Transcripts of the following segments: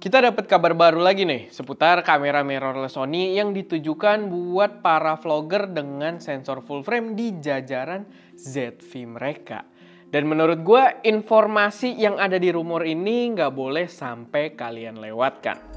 Kita dapat kabar baru lagi nih seputar kamera mirrorless Sony yang ditujukan buat para vlogger dengan sensor full frame di jajaran ZV mereka. Dan menurut gue informasi yang ada di rumor ini nggak boleh sampai kalian lewatkan.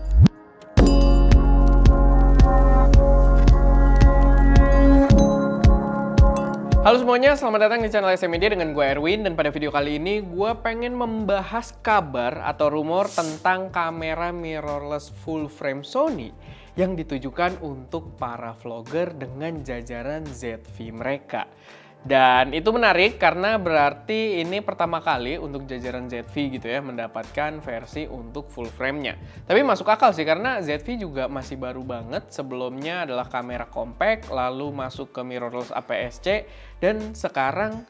Halo semuanya, selamat datang di channel SM Media dengan gue Erwin. Dan pada video kali ini gue pengen membahas kabar atau rumor tentang kamera mirrorless full frame Sony yang ditujukan untuk para vlogger dengan jajaran ZV mereka. Dan itu menarik karena berarti ini pertama kali untuk jajaran ZV gitu ya mendapatkan versi untuk full frame-nya. Tapi masuk akal sih karena ZV juga masih baru banget. Sebelumnya adalah kamera compact, lalu masuk ke mirrorless APS-C, dan sekarang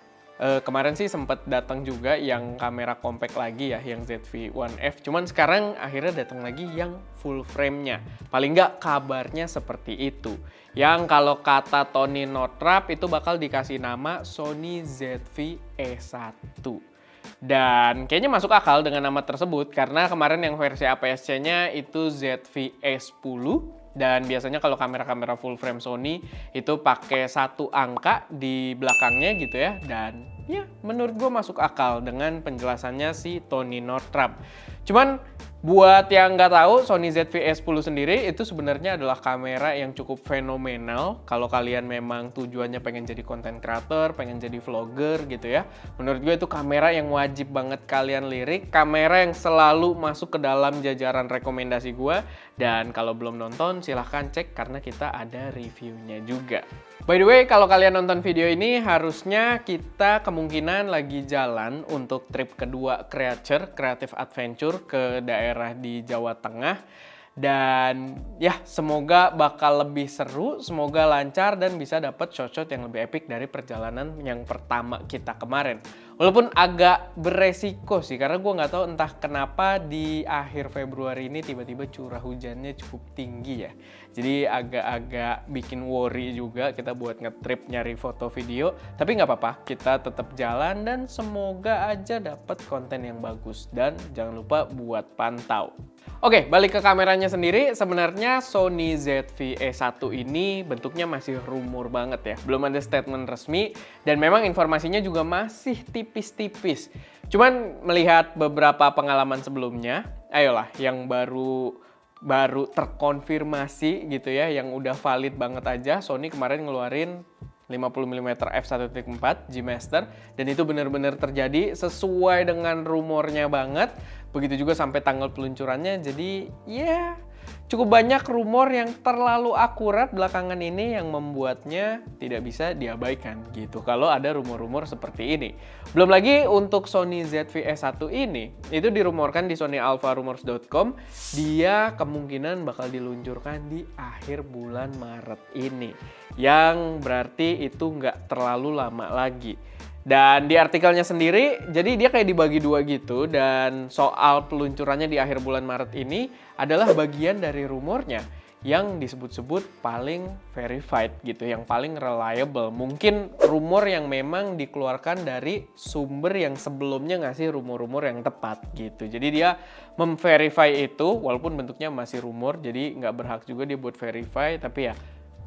kemarin sih sempat datang juga yang kamera compact lagi ya, yang ZV-1F. Cuman sekarang akhirnya datang lagi yang full frame-nya. Paling nggak kabarnya seperti itu. Yang kalau kata Tony Northrup itu bakal dikasih nama Sony ZV-E1. Dan kayaknya masuk akal dengan nama tersebut karena kemarin yang versi APS-C-nya itu ZV-E10. Dan biasanya kalau kamera-kamera full frame Sony itu pakai satu angka di belakangnya gitu ya. Dan ya menurut gue masuk akal dengan penjelasannya si Tony Northrup. Cuman buat yang nggak tahu, Sony ZV-E10 sendiri itu sebenarnya adalah kamera yang cukup fenomenal. Kalau kalian memang tujuannya pengen jadi content creator, pengen jadi vlogger gitu ya. Menurut gue itu kamera yang wajib banget kalian lirik. Kamera yang selalu masuk ke dalam jajaran rekomendasi gue. Dan kalau belum nonton silahkan cek karena kita ada reviewnya juga. By the way, kalau kalian nonton video ini harusnya kita kemungkinan lagi jalan untuk trip kedua Creative Adventure ke daerah di Jawa Tengah. Dan ya semoga bakal lebih seru, semoga lancar dan bisa dapat shot-shot yang lebih epic dari perjalanan yang pertama kita kemarin. Walaupun agak beresiko sih karena gue nggak tahu entah kenapa di akhir Februari ini tiba-tiba curah hujannya cukup tinggi ya. Jadi agak-agak bikin worry juga kita buat ngetrip nyari foto video. Tapi nggak apa-apa, kita tetap jalan dan semoga aja dapat konten yang bagus. Dan jangan lupa buat pantau. Oke, balik ke kameranya sendiri. Sebenarnya Sony ZV-E1 ini bentuknya masih rumor banget ya. Belum ada statement resmi dan memang informasinya juga masih tipis-tipis. Cuman melihat beberapa pengalaman sebelumnya, ayolah yang baru terkonfirmasi gitu ya, yang udah valid banget aja. Sony kemarin ngeluarin 50mm f1.4 G Master dan itu benar-benar terjadi sesuai dengan rumornya banget. Begitu juga sampai tanggal peluncurannya. Jadi ya cukup banyak rumor yang terlalu akurat belakangan ini yang membuatnya tidak bisa diabaikan gitu kalau ada rumor-rumor seperti ini. Belum lagi untuk Sony ZV-E1 ini, itu dirumorkan di sonyalpharumors.com, dia kemungkinan bakal diluncurkan di akhir bulan Maret ini. Yang berarti itu nggak terlalu lama lagi. Dan di artikelnya sendiri, jadi dia kayak dibagi dua gitu. Dan soal peluncurannya di akhir bulan Maret ini adalah bagian dari rumornya yang disebut-sebut paling verified gitu, yang paling reliable. Mungkin rumor yang memang dikeluarkan dari sumber yang sebelumnya ngasih rumor-rumor yang tepat gitu. Jadi dia memverify itu, walaupun bentuknya masih rumor, jadi nggak berhak juga dia buat verify, tapi ya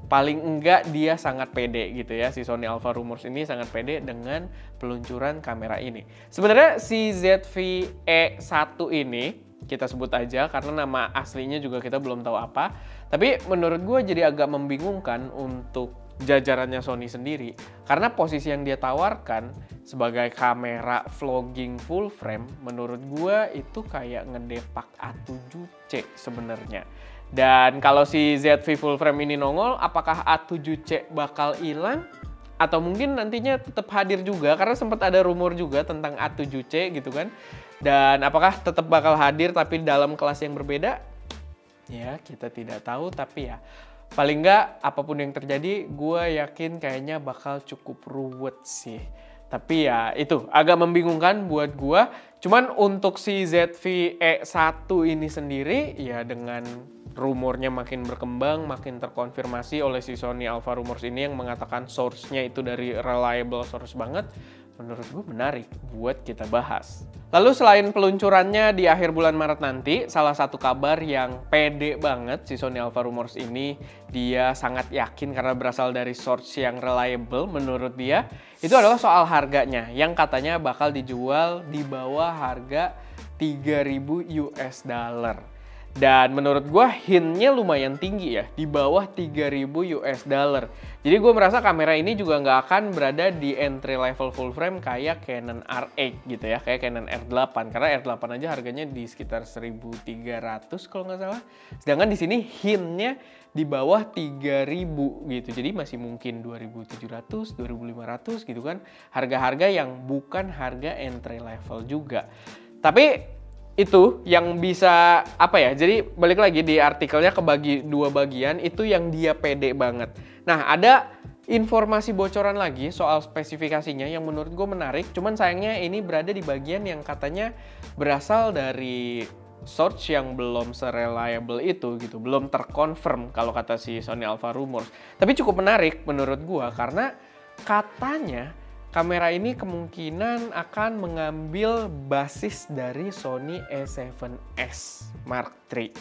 paling enggak dia sangat pede gitu ya, si Sony Alpha Rumors ini sangat pede dengan peluncuran kamera ini. Sebenarnya si ZV-E1 ini kita sebut aja karena nama aslinya juga kita belum tahu apa. Tapi menurut gue jadi agak membingungkan untuk jajarannya Sony sendiri. Karena posisi yang dia tawarkan sebagai kamera vlogging full frame menurut gue itu kayak ngedepak A7C sebenarnya. Dan kalau si ZV full frame ini nongol, apakah A7C bakal hilang? Atau mungkin nantinya tetap hadir juga, karena sempat ada rumor juga tentang A7C gitu kan. Dan apakah tetap bakal hadir tapi dalam kelas yang berbeda? Ya kita tidak tahu, tapi ya paling nggak apapun yang terjadi, gue yakin kayaknya bakal cukup ruwet sih. Tapi ya itu agak membingungkan buat gue. Cuman untuk si ZV-E1 ini sendiri ya dengan rumornya makin berkembang, makin terkonfirmasi oleh si Sony Alpha Rumors ini yang mengatakan source-nya itu dari reliable source banget. menurut gue menarik buat kita bahas. Lalu selain peluncurannya di akhir bulan Maret nanti, salah satu kabar yang pede banget si Sony Alpha Rumors ini, dia sangat yakin karena berasal dari source yang reliable menurut dia, itu adalah soal harganya yang katanya bakal dijual di bawah harga 3.000 US dollar. Dan menurut gue hintnya lumayan tinggi ya, di bawah 3.000 US dollar. Jadi gue merasa kamera ini juga nggak akan berada di entry level full frame kayak Canon R8 gitu ya, kayak Canon R8. Karena R8 aja harganya di sekitar 1.300 kalau nggak salah. Sedangkan di sini hintnya di bawah 3.000 gitu. Jadi masih mungkin 2.700, 2.500 gitu kan. Harga-harga yang bukan harga entry level juga. Tapi itu yang bisa apa ya, jadi balik lagi di artikelnya kebagi dua bagian, itu yang dia pede banget. Nah, ada informasi bocoran lagi soal spesifikasinya yang menurut gue menarik, cuman sayangnya ini berada di bagian yang katanya berasal dari source yang belum se-reliable itu gitu, belum terkonfirm kalau kata si Sony Alpha Rumors. Tapi cukup menarik menurut gue karena katanya kamera ini kemungkinan akan mengambil basis dari Sony A7S Mark III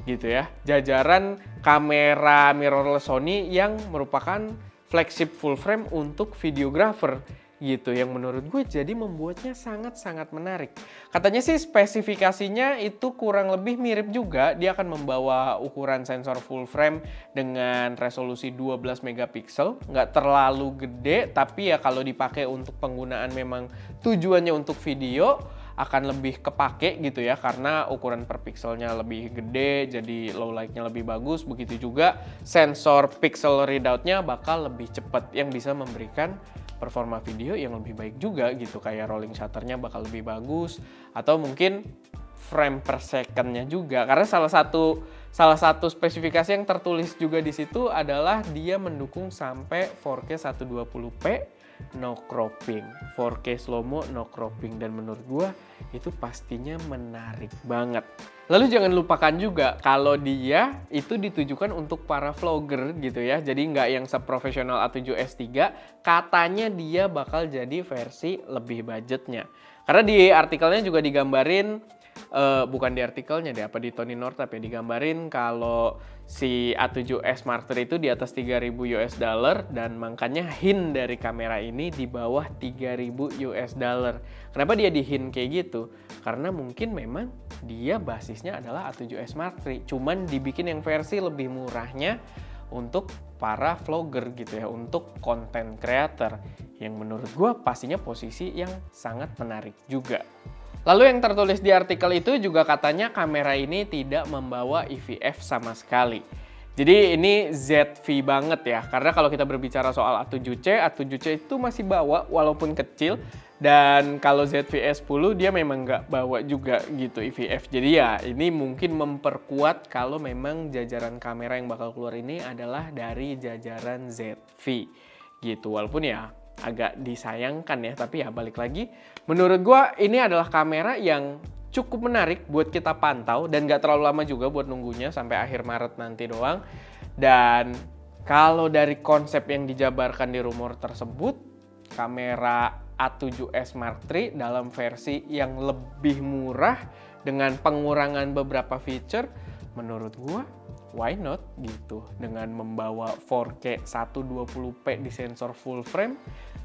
gitu ya. Jajaran kamera mirrorless Sony yang merupakan flagship full frame untuk videographer gitu, yang menurut gue jadi membuatnya sangat-sangat menarik. Katanya sih spesifikasinya itu kurang lebih mirip juga, dia akan membawa ukuran sensor full frame dengan resolusi 12 megapiksel, nggak terlalu gede, tapi ya kalau dipakai untuk penggunaan memang tujuannya untuk video, akan lebih kepake gitu ya, karena ukuran per pixelnya lebih gede, jadi low light-nya lebih bagus. Begitu juga sensor pixel readout-nya bakal lebih cepat, yang bisa memberikan performa video yang lebih baik juga gitu, kayak rolling shutter-nya bakal lebih bagus, atau mungkin frame per second-nya juga, karena salah satu spesifikasi yang tertulis juga di situ adalah dia mendukung sampai 4K 120p no cropping, 4K slow-mo no cropping, dan menurut gua itu pastinya menarik banget. Lalu jangan lupakan juga kalau dia itu ditujukan untuk para vlogger gitu ya, jadi nggak yang seprofesional A7S III, katanya dia bakal jadi versi lebih budgetnya. Karena di artikelnya juga digambarin, bukan di artikelnya deh, apa di Tony Northrup ya, digambarin kalau si A7S Mark III itu di atas 3.000 US dollar, dan makanya hint dari kamera ini di bawah 3.000 US dollar. Kenapa dia di hint kayak gitu? Karena mungkin memang dia basisnya adalah A7S Mark III, cuman dibikin yang versi lebih murahnya untuk para vlogger gitu ya, untuk content creator, yang menurut gue pastinya posisi yang sangat menarik juga. Lalu yang tertulis di artikel itu juga katanya kamera ini tidak membawa EVF sama sekali. Jadi ini ZV banget ya, karena kalau kita berbicara soal A7C itu masih bawa walaupun kecil, dan kalau ZV-E10 dia memang nggak bawa juga gitu EVF. Jadi ya ini mungkin memperkuat kalau memang jajaran kamera yang bakal keluar ini adalah dari jajaran ZV gitu, walaupun ya agak disayangkan ya, tapi ya balik lagi, menurut gua ini adalah kamera yang cukup menarik buat kita pantau, dan gak terlalu lama juga buat nunggunya, sampai akhir Maret nanti doang. Dan kalau dari konsep yang dijabarkan di rumor tersebut, kamera A7S Mark III dalam versi yang lebih murah dengan pengurangan beberapa feature, menurut gua why not gitu, dengan membawa 4K 120p di sensor full frame,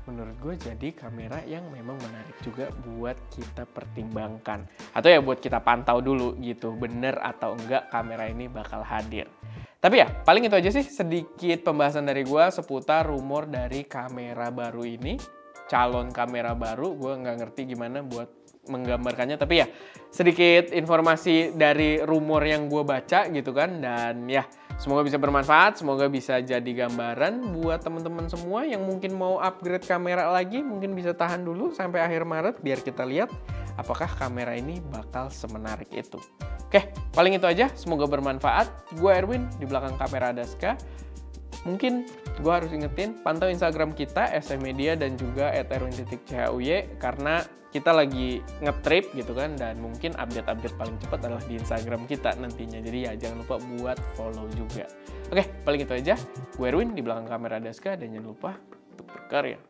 menurut gue jadi kamera yang memang menarik juga buat kita pertimbangkan, atau ya buat kita pantau dulu gitu, bener atau enggak kamera ini bakal hadir. Tapi ya paling itu aja sih sedikit pembahasan dari gue seputar rumor dari kamera baru ini, calon kamera baru. Gue nggak ngerti gimana buat menggambarkannya, tapi ya sedikit informasi dari rumor yang gue baca gitu kan. Dan ya semoga bisa bermanfaat, semoga bisa jadi gambaran buat teman-teman semua yang mungkin mau upgrade kamera lagi, mungkin bisa tahan dulu sampai akhir Maret biar kita lihat apakah kamera ini bakal semenarik itu. Oke, paling itu aja, semoga bermanfaat. Gue Erwin, di belakang kamera Adaska. Mungkin gue harus ingetin, pantau Instagram kita, SMedia, dan juga @erwin.chuy, karena kita lagi nge-trip gitu kan, dan mungkin update-update paling cepat adalah di Instagram kita nantinya. Jadi ya jangan lupa buat follow juga. Oke, paling itu aja. Gue Erwin, di belakang kamera Adaska, dan jangan lupa untuk berkarya.